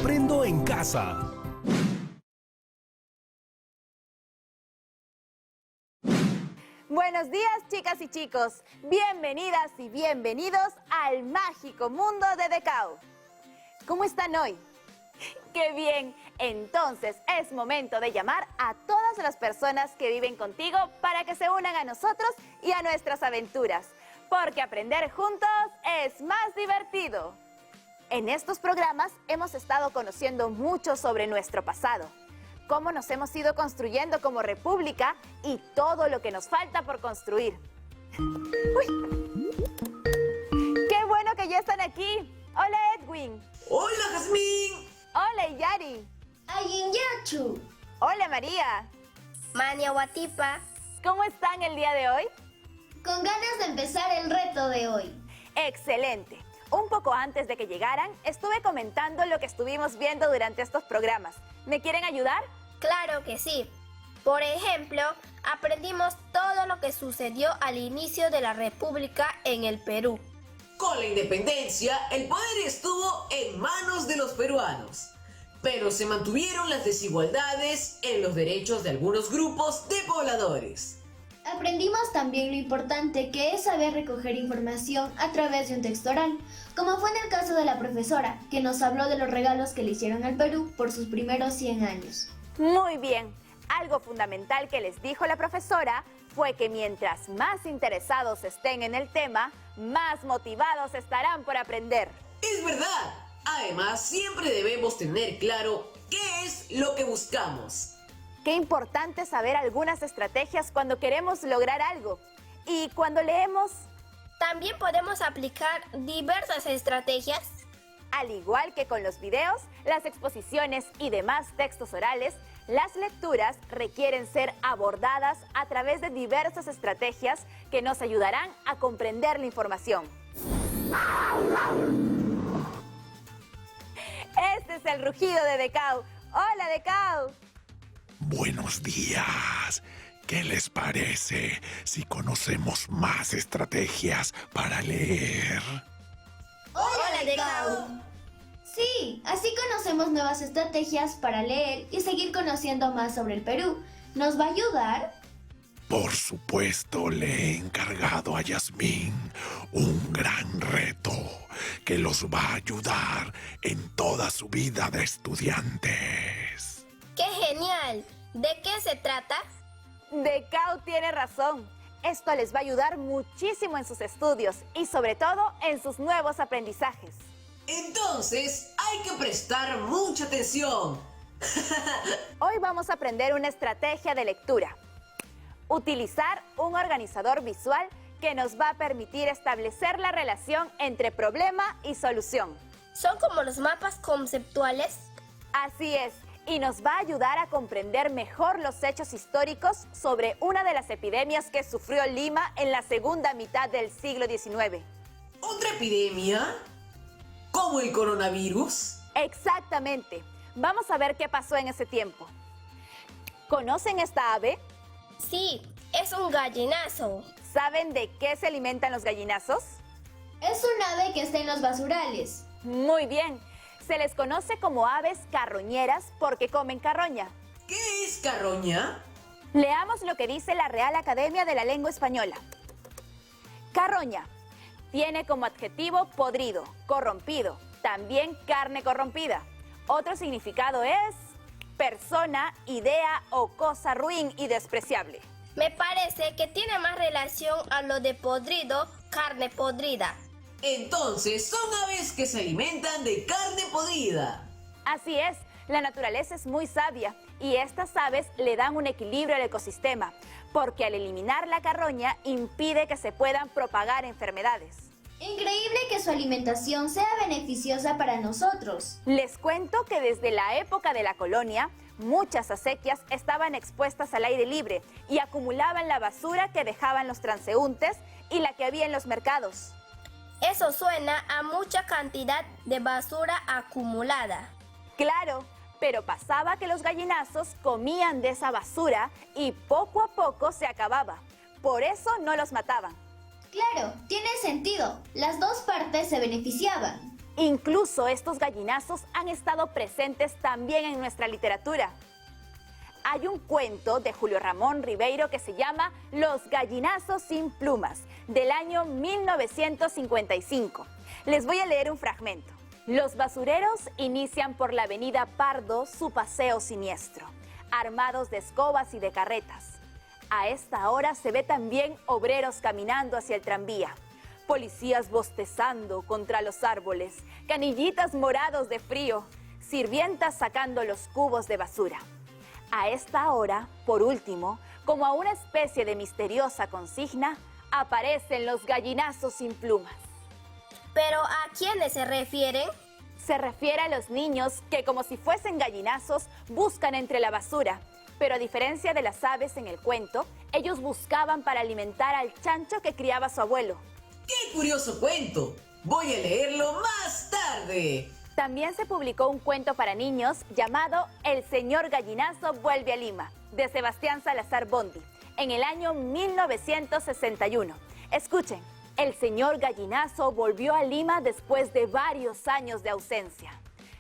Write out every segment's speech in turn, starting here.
Aprendo en casa. Buenos días, chicas y chicos. Bienvenidas y bienvenidos al mágico mundo de Decau. ¿Cómo están hoy? ¡Qué bien! Entonces es momento de llamar a todas las personas que viven contigo para que se unan a nosotros y a nuestras aventuras, porque aprender juntos es más divertido. En estos programas hemos estado conociendo mucho sobre nuestro pasado, cómo nos hemos ido construyendo como república y todo lo que nos falta por construir. ¡Uy! ¡Qué bueno que ya están aquí! ¡Hola, Edwin! ¡Hola, Jazmín! ¡Hola, Yari! Ayinyachu. ¡Hola, María! Maniawatipa. ¿Cómo están el día de hoy? Con ganas de empezar el reto de hoy. ¡Excelente! Un poco antes de que llegaran, estuve comentando lo que estuvimos viendo durante estos programas. ¿Me quieren ayudar? Claro que sí. Por ejemplo, aprendimos todo lo que sucedió al inicio de la República en el Perú. Con la independencia, el poder estuvo en manos de los peruanos, pero se mantuvieron las desigualdades en los derechos de algunos grupos de pobladores. Aprendimos también lo importante que es saber recoger información a través de un texto oral, como fue en el caso de la profesora, que nos habló de los regalos que le hicieron al Perú por sus primeros 100 años. Muy bien. Algo fundamental que les dijo la profesora fue que mientras más interesados estén en el tema, más motivados estarán por aprender. Es verdad. Además, siempre debemos tener claro qué es lo que buscamos. Qué importante saber algunas estrategias cuando queremos lograr algo. Y cuando leemos, También podemos aplicar diversas estrategias. al igual que con los videos, las exposiciones y demás textos orales, las lecturas requieren ser abordadas a través de diversas estrategias que nos ayudarán a comprender la información. Este es el rugido de Decau. ¡Hola, Decau! Buenos días. ¿Qué les parece si conocemos más estrategias para leer? ¡Hola, Decau! Sí, así conocemos nuevas estrategias para leer y seguir conociendo más sobre el Perú. ¿Nos va a ayudar? Por supuesto, le he encargado a Yasmín un gran reto que los va a ayudar en toda su vida de estudiantes. ¡Qué genial! ¿De qué se trata? Decau tiene razón. Esto les va a ayudar muchísimo en sus estudios y sobre todo en sus nuevos aprendizajes. Entonces, hay que prestar mucha atención. Hoy vamos a aprender una estrategia de lectura. Utilizar un organizador visual que nos va a permitir establecer la relación entre problema y solución. ¿Son como los mapas conceptuales? Así es, y nos va a ayudar a comprender mejor los hechos históricos sobre una de las epidemias que sufrió Lima en la segunda mitad del siglo XIX. ¿Otra epidemia? ¿Como el coronavirus? Exactamente. Vamos a ver qué pasó en ese tiempo. ¿Conocen esta ave? Sí, es un gallinazo. ¿Saben de qué se alimentan los gallinazos? Es un ave que está en los basurales. Muy bien. Se les conoce como aves carroñeras porque comen carroña. ¿Qué es carroña? Leamos lo que dice la Real Academia de la Lengua Española. Carroña tiene como adjetivo podrido, corrompido, también carne corrompida. Otro significado es persona, idea o cosa ruin y despreciable. Me parece que tiene más relación a lo de podrido, carne podrida. Entonces, son aves que se alimentan de carne podrida. Así es, la naturaleza es muy sabia y estas aves le dan un equilibrio al ecosistema, porque al eliminar la carroña impide que se puedan propagar enfermedades. Increíble que su alimentación sea beneficiosa para nosotros. Les cuento que desde la época de la colonia, muchas acequias estaban expuestas al aire libre y acumulaban la basura que dejaban los transeúntes y la que había en los mercados. Eso suena a mucha cantidad de basura acumulada. Claro, pero pasaba que los gallinazos comían de esa basura y poco a poco se acababa. Por eso no los mataban. Claro, tiene sentido. Las dos partes se beneficiaban. Incluso estos gallinazos han estado presentes también en nuestra literatura. Hay un cuento de Julio Ramón Ribeiro que se llama Los gallinazos sin plumas, del año 1955. Les voy a leer un fragmento. Los basureros inician por la avenida Pardo su paseo siniestro, armados de escobas y de carretas. A esta hora se ve también obreros caminando hacia el tranvía, policías bostezando contra los árboles, canillitas morados de frío, sirvientas sacando los cubos de basura. A esta hora, por último, como a una especie de misteriosa consigna, aparecen los gallinazos sin plumas. ¿Pero a quiénes se refieren? Se refiere a los niños que, como si fuesen gallinazos, buscan entre la basura. Pero a diferencia de las aves en el cuento, ellos buscaban para alimentar al chancho que criaba su abuelo. ¡Qué curioso cuento! Voy a leerlo más tarde. También se publicó un cuento para niños llamado El señor gallinazo vuelve a Lima, de Sebastián Salazar Bondy, en el año 1961. Escuchen, el señor gallinazo volvió a Lima después de varios años de ausencia.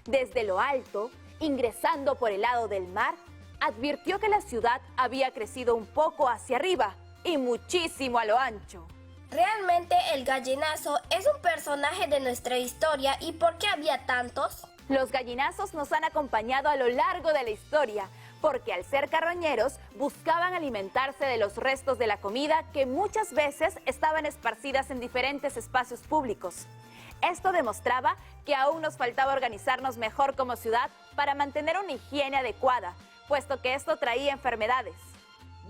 Desde lo alto, ingresando por el lado del mar, advirtió que la ciudad había crecido un poco hacia arriba y muchísimo a lo ancho. ¿Realmente el gallinazo es un personaje de nuestra historia y por qué había tantos? Los gallinazos nos han acompañado a lo largo de la historia, porque al ser carroñeros buscaban alimentarse de los restos de la comida que muchas veces estaban esparcidas en diferentes espacios públicos. Esto demostraba que aún nos faltaba organizarnos mejor como ciudad para mantener una higiene adecuada, puesto que esto traía enfermedades.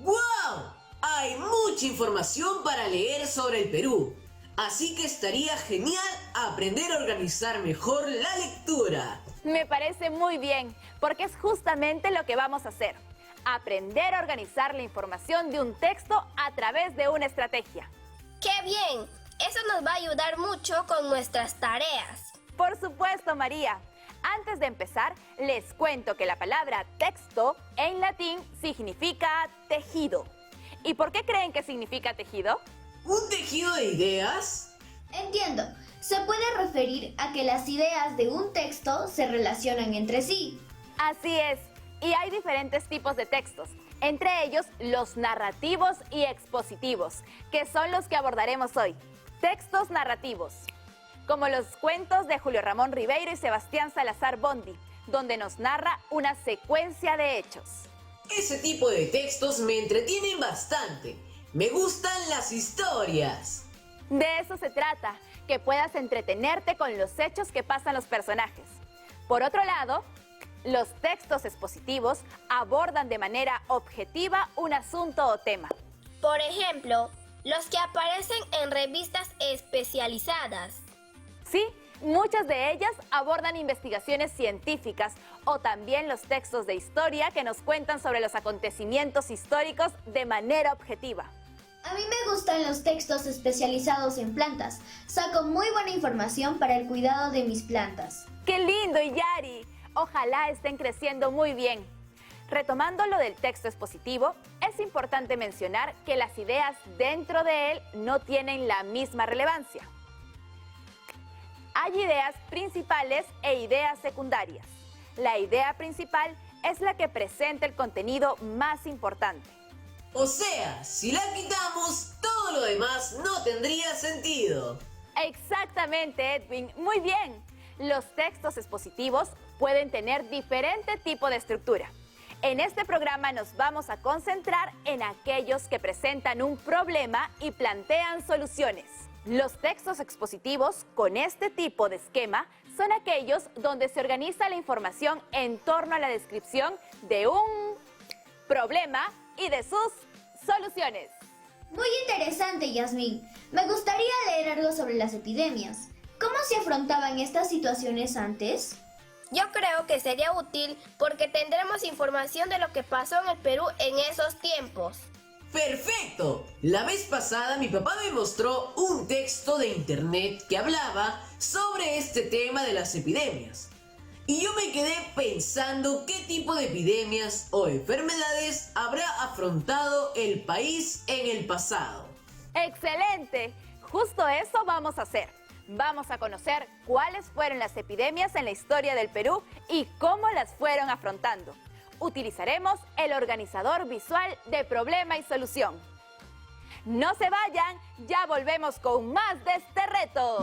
¡Guau! Hay mucha información para leer sobre el Perú, así que estaría genial aprender a organizar mejor la lectura. Me parece muy bien, porque es justamente lo que vamos a hacer. Aprender a organizar la información de un texto a través de una estrategia. ¡Qué bien! Eso nos va a ayudar mucho con nuestras tareas. Por supuesto, María. Antes de empezar, les cuento que la palabra texto en latín significa tejido. ¿Y por qué creen que significa tejido? ¿Un tejido de ideas? Entiendo. Se puede referir a que las ideas de un texto se relacionan entre sí. Así es. Y hay diferentes tipos de textos, entre ellos los narrativos y expositivos, que son los que abordaremos hoy. Textos narrativos, como los cuentos de Julio Ramón Ribeiro y Sebastián Salazar Bondy, donde nos narra una secuencia de hechos. Ese tipo de textos me entretienen bastante. Me gustan las historias. De eso se trata, que puedas entretenerte con los hechos que pasan los personajes. Por otro lado, los textos expositivos abordan de manera objetiva un asunto o tema. Por ejemplo, los que aparecen en revistas especializadas. Sí, muchas de ellas abordan investigaciones científicas o también los textos de historia que nos cuentan sobre los acontecimientos históricos de manera objetiva. A mí me gustan los textos especializados en plantas. Saco muy buena información para el cuidado de mis plantas. ¡Qué lindo, Yari! Ojalá estén creciendo muy bien. Retomando lo del texto expositivo, es importante mencionar que las ideas dentro de él no tienen la misma relevancia. Hay ideas principales e ideas secundarias. La idea principal es la que presenta el contenido más importante. O sea, si la quitamos, todo lo demás no tendría sentido. Exactamente, Edwin. Muy bien. Los textos expositivos pueden tener diferente tipo de estructura. En este programa nos vamos a concentrar en aquellos que presentan un problema y plantean soluciones. Los textos expositivos con este tipo de esquema son aquellos donde se organiza la información en torno a la descripción de un problema y de sus soluciones. Muy interesante, Yasmín. Me gustaría leer algo sobre las epidemias. ¿Cómo se afrontaban estas situaciones antes? Yo creo que sería útil porque tendremos información de lo que pasó en el Perú en esos tiempos. ¡Perfecto! La vez pasada mi papá me mostró un texto de internet que hablaba sobre este tema de las epidemias. Y yo me quedé pensando qué tipo de epidemias o enfermedades habrá afrontado el país en el pasado. ¡Excelente! Justo eso vamos a hacer. vamos a conocer cuáles fueron las epidemias en la historia del Perú y cómo las fueron afrontando. Utilizaremos el organizador visual de problema y solución. No se vayan, ya volvemos con más de este reto.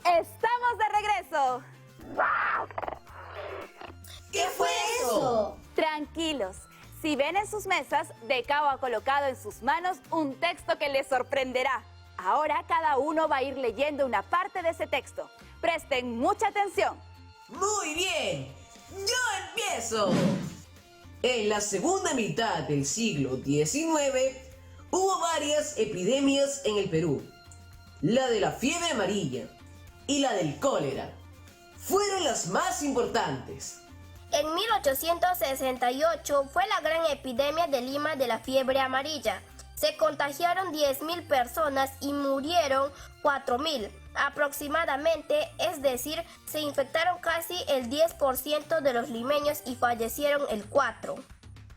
¡Estamos de regreso! ¿Qué fue eso? Tranquilos, si ven en sus mesas, Decao ha colocado en sus manos un texto que les sorprenderá. Ahora cada uno va a ir leyendo una parte de ese texto. Presten mucha atención. Muy bien, yo empiezo. En la segunda mitad del siglo XIX hubo varias epidemias en el Perú. La de la fiebre amarilla y la del cólera fueron las más importantes. En 1868 fue la gran epidemia de Lima de la fiebre amarilla. Se contagiaron 10.000 personas y murieron 4.000 aproximadamente, es decir, se infectaron casi el 10% de los limeños y fallecieron el 4%.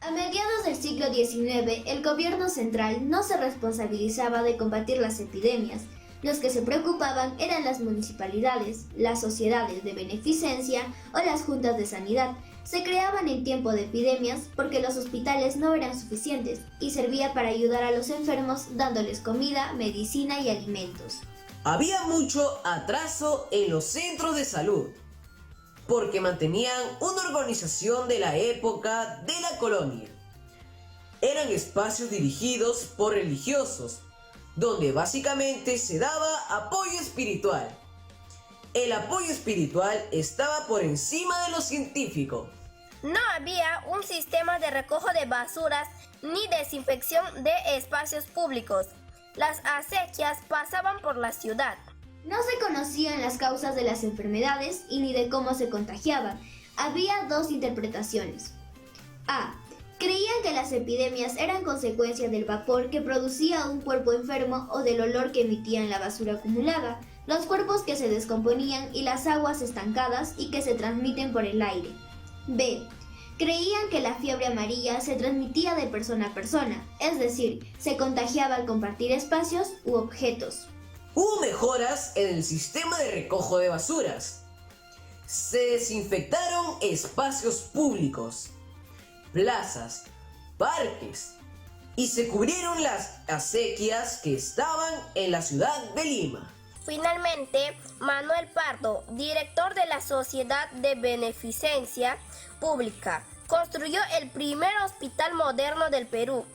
A mediados del siglo XIX, el gobierno central no se responsabilizaba de combatir las epidemias. Los que se preocupaban eran las municipalidades, las sociedades de beneficencia o las juntas de sanidad. Se creaban en tiempo de epidemias porque los hospitales no eran suficientes y servía para ayudar a los enfermos dándoles comida, medicina y alimentos. Había mucho atraso en los centros de salud, porque mantenían una organización de la época de la colonia. Eran espacios dirigidos por religiosos, donde básicamente se daba apoyo espiritual. El apoyo espiritual estaba por encima de lo científico. No había un sistema de recojo de basuras ni desinfección de espacios públicos. Las acequias pasaban por la ciudad. No se conocían las causas de las enfermedades y ni de cómo se contagiaban. Había dos interpretaciones. A. Creían que las epidemias eran consecuencia del vapor que producía un cuerpo enfermo o del olor que emitían la basura acumulada, los cuerpos que se descomponían y las aguas estancadas y que se transmiten por el aire. B. Creían que la fiebre amarilla se transmitía de persona a persona, es decir, se contagiaba al compartir espacios u objetos. Hubo mejoras en el sistema de recojo de basuras. Se desinfectaron espacios públicos, plazas, parques y se cubrieron las acequias que estaban en la ciudad de Lima. Finalmente, Manuel Pardo, director de la Sociedad de Beneficencia Pública, construyó el primer hospital moderno del Perú,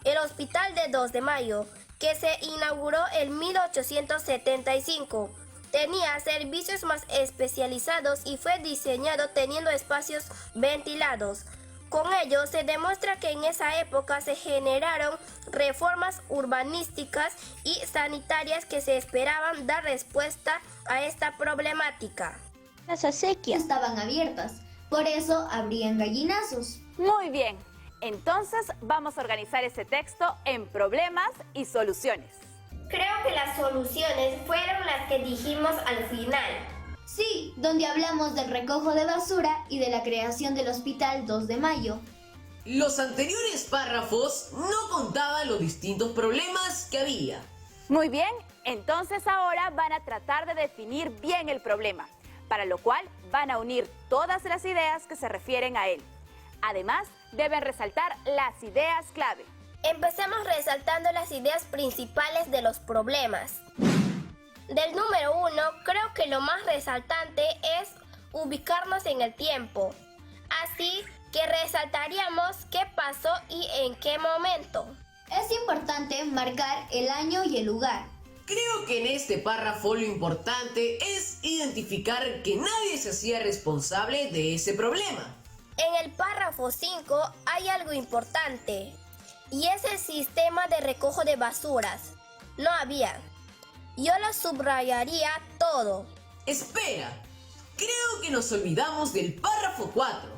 el Hospital de 2 de Mayo, que se inauguró en 1875. Tenía servicios más especializados y fue diseñado teniendo espacios ventilados. Con ello se demuestra que en esa época se generaron reformas urbanísticas y sanitarias que se esperaban dar respuesta a esta problemática. Las acequias estaban abiertas, por eso habrían gallinazos. Muy bien, entonces vamos a organizar ese texto en problemas y soluciones. Creo que las soluciones fueron las que dijimos al final. Sí, donde hablamos del recojo de basura y de la creación del Hospital 2 de Mayo. Los anteriores párrafos no contaban los distintos problemas que había. Muy bien, entonces ahora van a tratar de definir bien el problema, para lo cual van a unir todas las ideas que se refieren a él. Además, deben resaltar las ideas clave. Empecemos resaltando las ideas principales de los problemas. Del número 1, creo que lo más resaltante es ubicarnos en el tiempo. Así que resaltaríamos qué pasó y en qué momento. Es importante marcar el año y el lugar. Creo que en este párrafo lo importante es identificar que nadie se hacía responsable de ese problema. En el párrafo 5 hay algo importante y es el sistema de recojo de basuras. No había. Yo lo subrayaría todo. Espera, creo que nos olvidamos del párrafo 4,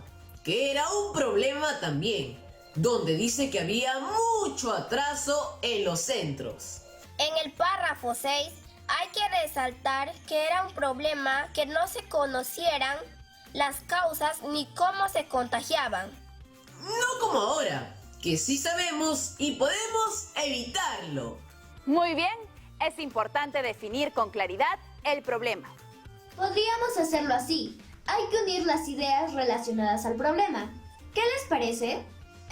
que era un problema también, donde dice que había mucho atraso en los centros. En el párrafo 6 hay que resaltar que era un problema que no se conocieran las causas ni cómo se contagiaban. No como ahora, que sí sabemos y podemos evitarlo. Muy bien, es importante definir con claridad el problema. Podríamos hacerlo así. Hay que unir las ideas relacionadas al problema. ¿Qué les parece?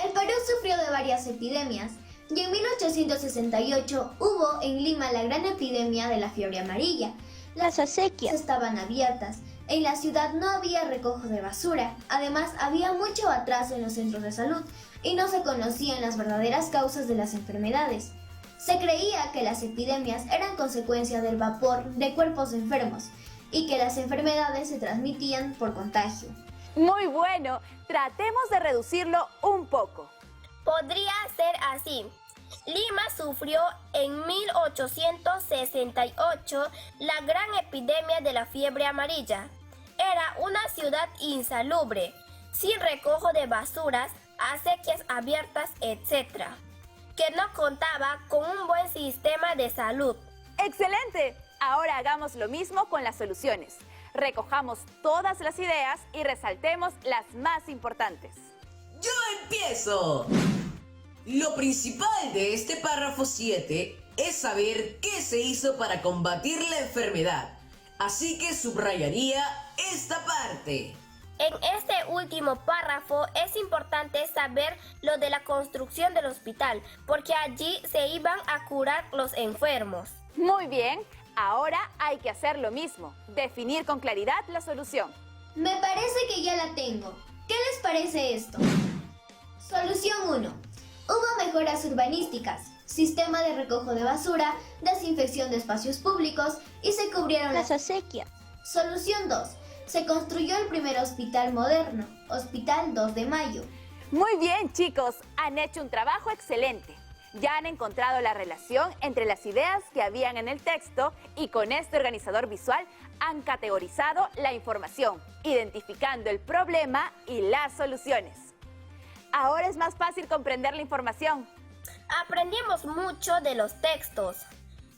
El Perú sufrió de varias epidemias y en 1868 hubo en Lima la gran epidemia de la fiebre amarilla. Las acequias estaban abiertas. En la ciudad no había recojo de basura. Además, había mucho atraso en los centros de salud y no se conocían las verdaderas causas de las enfermedades. Se creía que las epidemias eran consecuencia del vapor de cuerpos enfermos y que las enfermedades se transmitían por contagio. Muy bueno, tratemos de reducirlo un poco. Podría ser así. Lima sufrió en 1868 la gran epidemia de la fiebre amarilla. Era una ciudad insalubre, sin recojo de basuras, acequias abiertas, etc., que no contaba con un buen sistema de salud. ¡Excelente! Ahora hagamos lo mismo con las soluciones. Recojamos todas las ideas y resaltemos las más importantes. ¡Yo empiezo! Lo principal de este párrafo 7 es saber qué se hizo para combatir la enfermedad. Así que subrayaría esta parte. En este último párrafo es importante saber lo de la construcción del hospital, porque allí se iban a curar los enfermos. Muy bien, ahora hay que hacer lo mismo, definir con claridad la solución. Me parece que ya la tengo. ¿Qué les parece esto? Solución 1. Hubo mejoras urbanísticas, sistema de recojo de basura, desinfección de espacios públicos y se cubrieron las acequias. Solución 2. Se construyó el primer hospital moderno, Hospital 2 de Mayo. Muy bien, chicos, han hecho un trabajo excelente. Ya han encontrado la relación entre las ideas que habían en el texto y con este organizador visual han categorizado la información, identificando el problema y las soluciones. Ahora es más fácil comprender la información. Aprendimos mucho de los textos.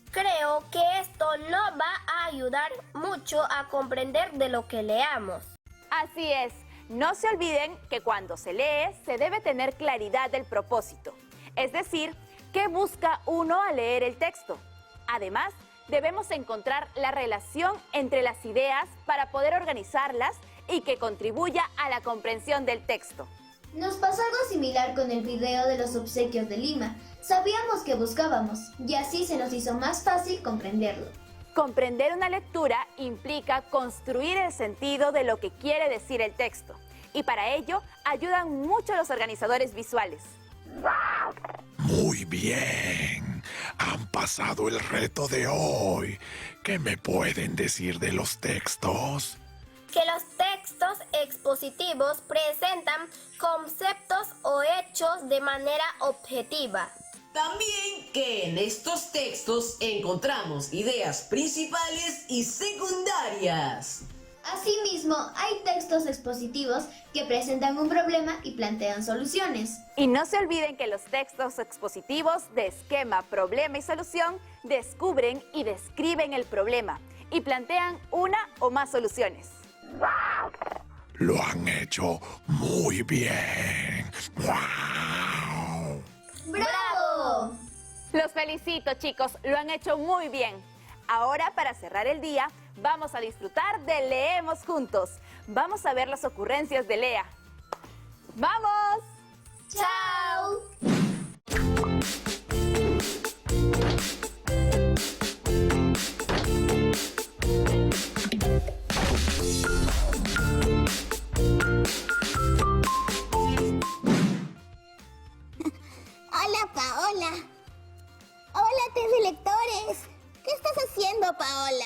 Creo que esto no va a ayudar mucho a comprender de lo que leamos. Así es, no se olviden que cuando se lee se debe tener claridad del propósito, es decir, qué busca uno al leer el texto. Además, debemos encontrar la relación entre las ideas para poder organizarlas y que contribuya a la comprensión del texto. Nos pasó algo similar con el video de los obsequios de Lima. Sabíamos que buscábamos y así se nos hizo más fácil comprenderlo. Comprender una lectura implica construir el sentido de lo que quiere decir el texto. Y para ello ayudan mucho los organizadores visuales. Muy bien. Han pasado el reto de hoy. ¿Qué me pueden decir de los textos? Que los textos expositivos presentan conceptos o hechos de manera objetiva. También que en estos textos encontramos ideas principales y secundarias. Asimismo, hay textos expositivos que presentan un problema y plantean soluciones. Y no se olviden que los textos expositivos de esquema, problema y solución descubren y describen el problema y plantean una o más soluciones. Lo han hecho muy bien. ¡Wow! ¡Bravo! Los felicito, chicos, lo han hecho muy bien. Ahora, para cerrar el día, vamos a disfrutar de Leemos Juntos. Vamos a ver las ocurrencias de Lea. ¡Vamos! ¡Chao! Hola, Paola. Hola, telelectores. ¿Qué estás haciendo, Paola?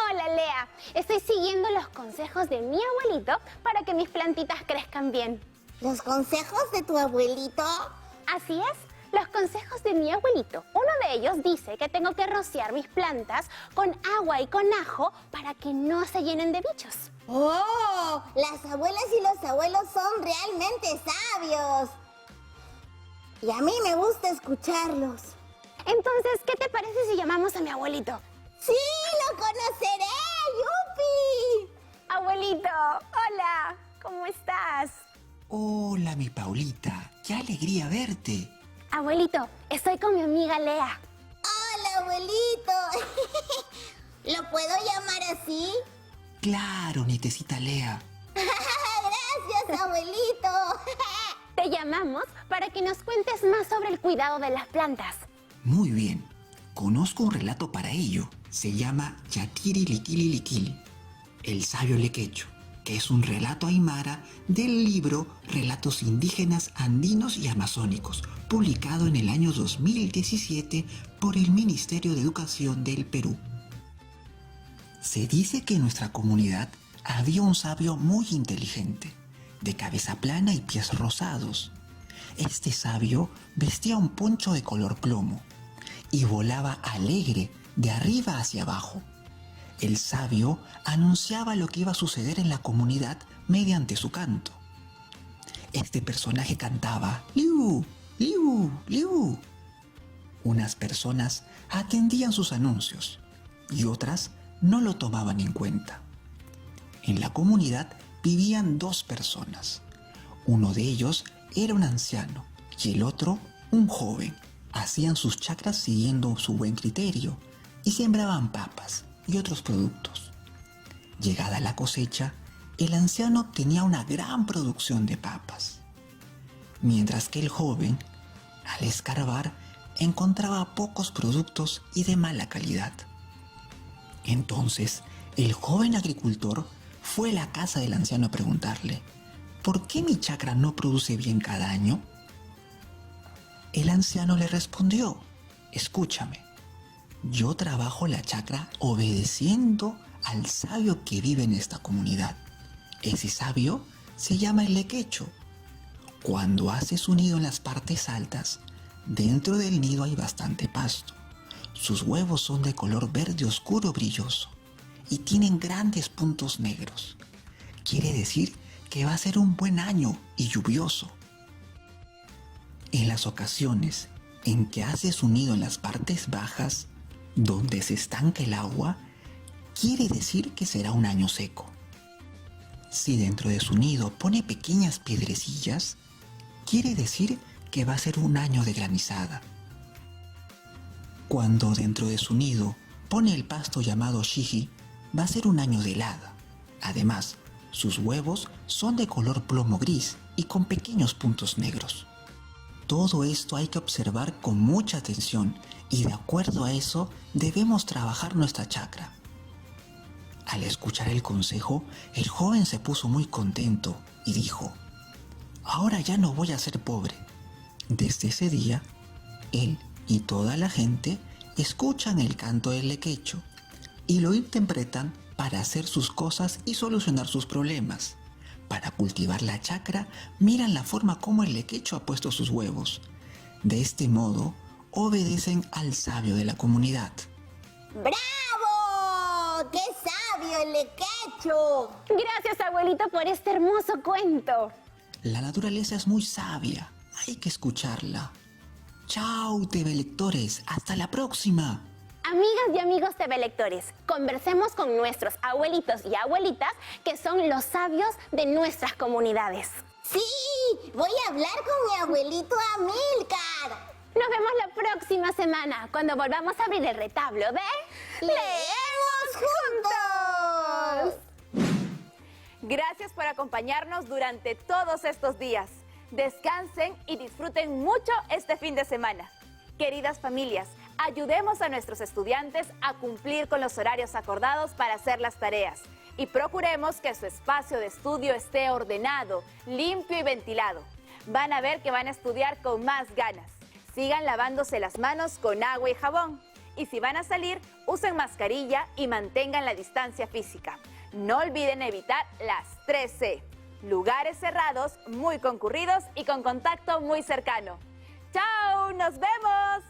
Hola, Lea. Estoy siguiendo los consejos de mi abuelito para que mis plantitas crezcan bien. ¿Los consejos de tu abuelito? Así es, los consejos de mi abuelito. Uno de ellos dice que tengo que rociar mis plantas con agua y con ajo para que no se llenen de bichos. ¡Oh! Las abuelas y los abuelos son realmente sabios. Y a mí me gusta escucharlos. Entonces, ¿qué te parece si llamamos a mi abuelito? ¡Sí, lo conoceré! ¡Yupi! Abuelito, hola, ¿cómo estás? Hola, mi Paulita. ¡Qué alegría verte! Abuelito, estoy con mi amiga Lea. Hola, abuelito. ¿Lo puedo llamar así? ¡Claro, nietecita Lea! Gracias, abuelito. Te llamamos para que nos cuentes más sobre el cuidado de las plantas. Muy bien. Conozco un relato para ello. Se llama Yatiri Likili Likili, el sabio lequecho, que es un relato aymara del libro Relatos indígenas andinos y amazónicos, publicado en el año 2017 por el Ministerio de Educación del Perú. Se dice que en nuestra comunidad había un sabio muy inteligente, de cabeza plana y pies rosados. Este sabio vestía un poncho de color plomo y volaba alegre de arriba hacia abajo. El sabio anunciaba lo que iba a suceder en la comunidad mediante su canto. Este personaje cantaba "Liu, liu, liu". Unas personas atendían sus anuncios y otras no lo tomaban en cuenta. En la comunidad vivían dos personas. Uno de ellos era un anciano y el otro un joven. Hacían sus chacras siguiendo su buen criterio y sembraban papas y otros productos. Llegada la cosecha, el anciano tenía una gran producción de papas, mientras que el joven, al escarbar, encontraba pocos productos y de mala calidad. Entonces, el joven agricultor fue a la casa del anciano a preguntarle: ¿por qué mi chacra no produce bien cada año? El anciano le respondió: escúchame, yo trabajo la chacra obedeciendo al sabio que vive en esta comunidad. Ese sabio se llama el lequecho. Cuando hace su nido en las partes altas, dentro del nido hay bastante pasto. Sus huevos son de color verde oscuro brilloso y tienen grandes puntos negros. Quiere decir que va a ser un buen año y lluvioso. En las ocasiones en que hace su nido en las partes bajas, donde se estanca el agua, quiere decir que será un año seco. Si dentro de su nido pone pequeñas piedrecillas, quiere decir que va a ser un año de granizada. Cuando dentro de su nido pone el pasto llamado shiji, va a ser un año de helada. Además, sus huevos son de color plomo gris y con pequeños puntos negros. Todo esto hay que observar con mucha atención y de acuerdo a eso debemos trabajar nuestra chacra. Al escuchar el consejo, el joven se puso muy contento y dijo: ahora ya no voy a ser pobre. Desde ese día, él y toda la gente escuchan el canto del lequecho y lo interpretan para hacer sus cosas y solucionar sus problemas. Para cultivar la chacra, miran la forma como el lequecho ha puesto sus huevos. De este modo, obedecen al sabio de la comunidad. ¡Bravo! ¡Qué sabio el lequecho! Gracias, abuelito, por este hermoso cuento. La naturaleza es muy sabia, hay que escucharla. ¡Chao, TV lectores! ¡Hasta la próxima! Amigas y amigos TV lectores, conversemos con nuestros abuelitos y abuelitas que son los sabios de nuestras comunidades. Sí, voy a hablar con mi abuelito Amílcar. Nos vemos la próxima semana cuando volvamos a abrir el retablo de ¡Leemos juntos! Gracias por acompañarnos durante todos estos días. Descansen y disfruten mucho este fin de semana. Queridas familias, ayudemos a nuestros estudiantes a cumplir con los horarios acordados para hacer las tareas y procuremos que su espacio de estudio esté ordenado, limpio y ventilado. Van a ver que van a estudiar con más ganas. Sigan lavándose las manos con agua y jabón. Y si van a salir, usen mascarilla y mantengan la distancia física. No olviden evitar las 3C. Lugares cerrados, muy concurridos y con contacto muy cercano. ¡Chao! ¡Nos vemos!